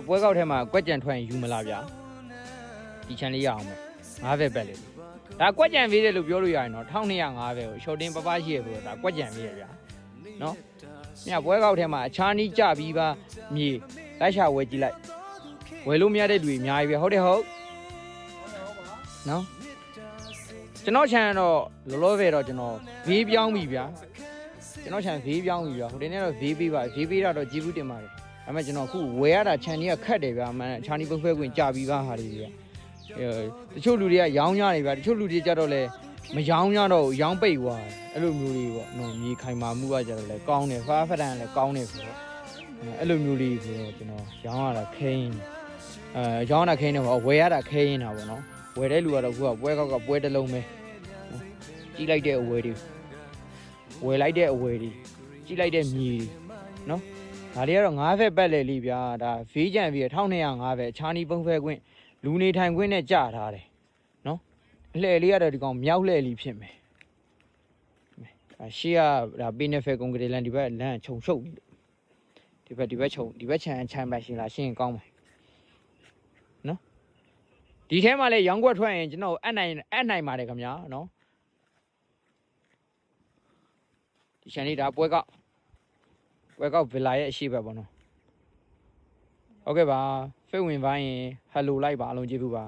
ပွဲကောက်ထဲမှာကွက်ကြံထွက်ရင်ယူမလားဗျာဒီချန်လေးရအောင်မယ်9ပဲပဲလေဒါကွက်ကြံပေးတယ်လို့ပြောလို့ရရင်တော့1205ပဲကိုရှော့တင်းပပရှိရဆိုတော့ဒါကွက်ကြံပေးရဗျာနော်မြပွဲကောက်ထဲမှာအခြားနီးကြပြီးပါမြေလိုက်ရှာဝယ်ကြည့်လိုက်ဝယ်လို့မရတဲ့လူတွေအများကြီးပဲဟုတ်တယ်ဟုတ်နော်ကျွန်တော်ချန်တော့လောလောဆယ်တော့ကျွန်တော်ဘေးပြောင်းပြီဗျာကျွန်တော်ချန်ဘေးပြောင်းပြီဗျာဟိုတင်းနဲ့တော့ဘေးပေးပါဘေးပေးတာတော့ကြည်ဘူးတင်ပါတယ်ဒါပေမဲ့ကျွန်တော်အခုဝယ်ရတာချန်ကြီးကခတ်တယ်ဗျာအမှန်အခြားနီးပုံဖွဲခွင့်ကြပြီးပါဟာတွေဗျာတချို့လူတွေကရောင်းကြတယ်ဗျာတချို့လူတွေကြတော့လဲမရောင်းကြတော့ရောင်းပိတ်သွားတယ်အဲ့လိုမျိုးလေးပေါ့နော်မြေခိုင်မာမှုကကြတော့လဲကောင်းတယ်ဖားဖတန်လည်းကောင်းတယ်ဆိုတော့အဲ့လိုမျိုးလေးဆိုတော့ကျွန်တော်ရောင်းရတာခိန်းရောင်းရတာခိန်းတယ်ပေါ့ဝယ်ရတာခိန်းနေတာပေါ့နော်ဝယ်တဲ့လူကတော့အခုကပွဲကောက်ကပွဲတစ်လုံးပဲကြီးလိုက်တဲ့အဝယ်တွေဝယ်လိုက်တဲ့အဝယ်တွေကြီးလိုက်တဲ့မြေတွေနော်ဒါတွေကတော့9ဖက်ပတ်လေလေးဗျာဒါဖေးကြံပြီး1205ပဲအခြားနီးပုံဖဲခွင့်လူနေထိုင်ခွင့်နဲ့ကြာထားတယ်နော်အလှဲ့လေးကတော့ဒီကောင်မြောက်လှဲ့လေးဖြစ်မယ်ရှေ့ကဒါပေးနေဖဲကွန်ကရစ်လန်ဒီဘက်လမ်းခြုံရှုပ်နေဒီဘက်ခြုံဒီဘက်ခြံချမ်းပါရှင်လားရှင်းကောင်းမယ်နော်ဒီထဲမှာလဲရောင်းကွက်ထွက်ရင်ကျွန်တော်အနိုင်ပါတယ်ခင်ဗျာနော်ဒီချန်လေးဒါပွဲကောက်ဗီလာရဲ့အရှိဘက်ပေါ့နော်ဟုတ်ကဲ့ပါဖိတ်ဝင်ပိုင်းရင်ဟယ်လိုလိုက်ပါအားလုံးကျေးဇူးပါ